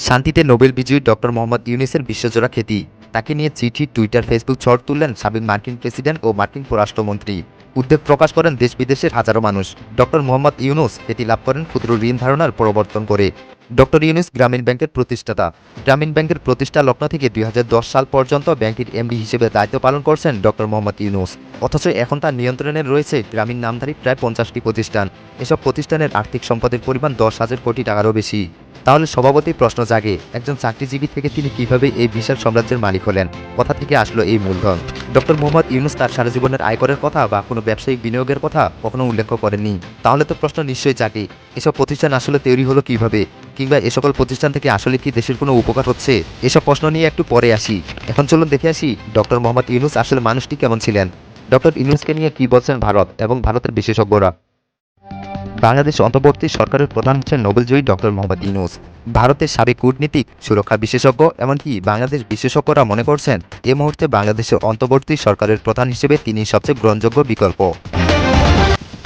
শান্তিতে নোবেল বিজয়ী ডক্টর মোহাম্মদ ইউনূসের বিশ্বজোড়া খ্যাতি। তাকে নিয়ে চিঠি, টুইটার, ফেসবুক ঝড় তুললেন সাবেক মার্কিন প্রেসিডেন্ট ও মার্কিন পররাষ্ট্রমন্ত্রী। উদ্বেগ প্রকাশ করেন দেশ বিদেশের হাজারো মানুষ। ডক্টর মোহাম্মদ ইউনূস খ্যাতি লাভ করেন ক্ষুদ্র ঋণ ধারণার প্রবর্তন করে। ডক্টর ইউনূস গ্রামীণ ব্যাংকের প্রতিষ্ঠাতা। গ্রামীণ ব্যাংকের প্রতিষ্ঠা লগ্ন থেকে 2010 সাল পর্যন্ত ব্যাংকটির এমডি হিসেবে দায়িত্ব পালন করছেন ডক্টর মোহাম্মদ ইউনূস। অথচ এখন তার নিয়ন্ত্রণে রয়েছে গ্রামীণ নামধারী প্রায় 50টি প্রতিষ্ঠান। এসব প্রতিষ্ঠানের আর্থিক সম্পদের পরিমাণ 10,000 কোটি টাকারও বেশি। তাহলে স্বভাবতই প্রশ্ন জাগে, একজন চাকরিজীবী থেকে তিনি কিভাবে এই বিশাল সাম্রাজ্যের মালিক হলেন? কোথা থেকে আসলো এই মূলধন? ডক্টর মোহাম্মদ ইউনূস তার সারা জীবনের আয়করের কথা বা কোনো ব্যবসায়িক বিনিয়োগের কথা কখনো উল্লেখ করেননি। তাহলে তো প্রশ্ন নিশ্চয়ই জাগে, এসব প্রতিষ্ঠান আসলে তৈরি হলো কিভাবে, কিংবা এ সকল প্রতিষ্ঠান থেকে আসলে কি দেশের কোনো উপকার হচ্ছে? এসব প্রশ্ন নিয়ে একটু পরে আসি। এখন চলুন দেখে আসি ডক্টর মোহাম্মদ ইউনূস আসলে মানুষটি কেমন ছিলেন। ডক্টর ইউনূসকে নিয়ে কি বলছেন ভারত এবং ভারতের বিশেষজ্ঞরা। বাংলাদেশ অন্তর্বর্তী সরকারের প্রধান হচ্ছেন নোবেলজয়ী ডক্টর মোহাম্মদ ইউনূস। ভারতের সাবেক কূটনীতিক, সুরক্ষা বিশেষজ্ঞ, এমনকি বাংলাদেশ বিশেষজ্ঞরা মনে করছেন এই মুহূর্তে বাংলাদেশের অন্তর্বর্তী সরকারের প্রধান হিসেবে তিনি সবচেয়ে গ্রহণযোগ্য বিকল্প।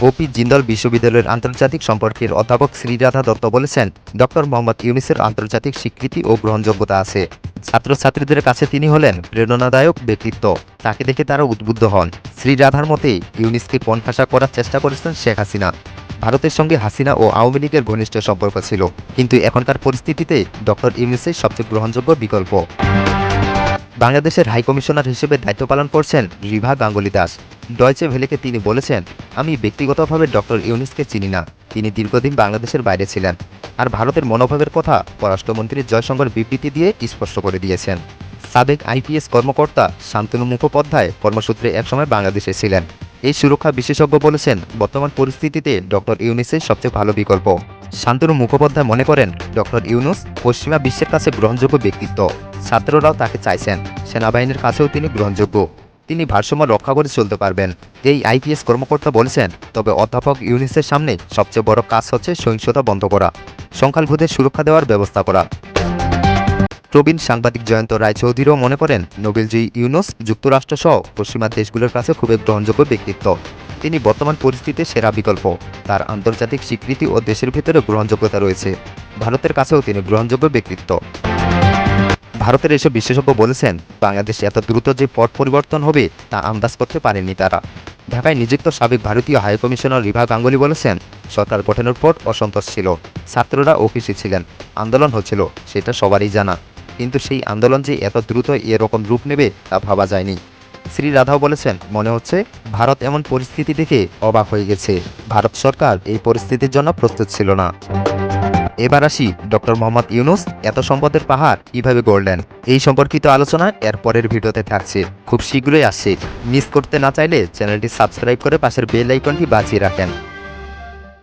ওপি জিন্দল বিশ্ববিদ্যালয়ের আন্তর্জাতিক সম্পর্কের অধ্যাপক শ্রীরাধা দত্ত বলেছেন, ডক্টর মোহাম্মদ ইউনূসের আন্তর্জাতিক স্বীকৃতি ও গ্রহণযোগ্যতা আছে। ছাত্রছাত্রীদের কাছে তিনি হলেন প্রেরণাদায়ক ব্যক্তিত্ব। তাকে দেখে তারা উদ্বুদ্ধ হন। শ্রীরাধার মতে ইউনূসকে কোণঠাসা করার চেষ্টা করেছেন শেখ হাসিনা। ভারতের সঙ্গে হাসিনা ও আওয়ামী লীগের ঘনিষ্ঠ সম্পর্ক ছিল, কিন্তু এখনকার পরিস্থিতিতে ডক্টর ইউনূসই সবচেয়ে গ্রহণযোগ্য বিকল্প। বাংলাদেশের হাইকমিশনার হিসেবে দায়িত্ব পালন করছেন রিভা গাঙ্গুলী দাস। ডয়চে ভেলেকে তিনি বলেছেন, আমি ব্যক্তিগতভাবে ডক্টর ইউনূসকে চিনি না, তিনি দীর্ঘদিন বাংলাদেশের বাইরে ছিলেন। আর ভারতের মনোভাবের কথা পররাষ্ট্রমন্ত্রী জয়শঙ্কর বিবৃতি দিয়ে স্পষ্ট করে দিয়েছেন। সাবেক আইপিএস কর্মকর্তা শান্তনু মুখোপাধ্যায় কর্মসূত্রে একসময় বাংলাদেশে ছিলেন। এই সুরক্ষা বিশেষজ্ঞ বলেছেন, বর্তমান পরিস্থিতিতে ডক্টর ইউনূসই সবচেয়ে ভালো বিকল্প। শান্তনু মুখোপাধ্যায় মনে করেন, ডক্টর ইউনূস পশ্চিমা বিশ্বের কাছে গ্রহণযোগ্য ব্যক্তিত্ব। ছাত্ররাও তাকে চাইছেন। সেনাবাহিনীর কাছেও তিনি গ্রহণযোগ্য। তিনি ভারসাম্য রক্ষা করে চলতে পারবেন। এই আইপিএস কর্মকর্তা বলেছেন, তবে অধ্যাপক ইউনূসের সামনে সবচেয়ে বড় কাজ হচ্ছে সহিংসতা বন্ধ করা, সংখ্যালঘুদের সুরক্ষা দেওয়ার ব্যবস্থা করা। প্রবীণ সাংবাদিক জয়ন্ত রায়চৌধুরীও মনে করেন, নোবেলজয়ী ইউনূস যুক্তরাষ্ট্রসহ পশ্চিমা দেশগুলোর কাছে খুবই গ্রহণযোগ্য ব্যক্তিত্ব। তিনি বর্তমান পরিস্থিতিতে সেরা বিকল্প। তার আন্তর্জাতিক স্বীকৃতি ও দেশের ভিতরে গ্রহণযোগ্যতা রয়েছে। ভারতের কাছেও তিনি গ্রহণযোগ্য ব্যক্তিত্ব। ভারতের এসব বিশেষজ্ঞ বলেছেন, বাংলাদেশে এত দ্রুত যে পট পরিবর্তন হবে তা আন্দাজ করতে পারেননি তারা। ঢাকায় নিযুক্ত সাবেক ভারতীয় হাইকমিশনার রিভা গাঙ্গুলী বলেছেন, সরকার গঠনের পর অসন্তোষ ছিল, ছাত্ররা অফিসে ছিলেন, আন্দোলন হচ্ছিল, সেটা সবারই জানা। কিন্তু সেই আন্দোলন যে এত দ্রুত এরকম রূপ নেবে তা ভাবা যায়নি। শ্রী রাধাও বলেছেন, মনে হচ্ছে ভারত এমন পরিস্থিতি দেখে অবাক হয়ে গেছে। ভারত সরকার এই পরিস্থিতির জন্য প্রস্তুত ছিল না। এবার আসি ডক্টর মোহাম্মদ ইউনূস এত সম্পদের পাহাড় কিভাবে গড়লেন। এই সম্পর্কিত আলোচনা এর পরের ভিডিওতে থাকছে, খুব শীঘ্রই আসছে। মিস করতে না চাইলে চ্যানেলটি সাবস্ক্রাইব করে পাশের বেল আইকনটি বাজিয়ে রাখেন।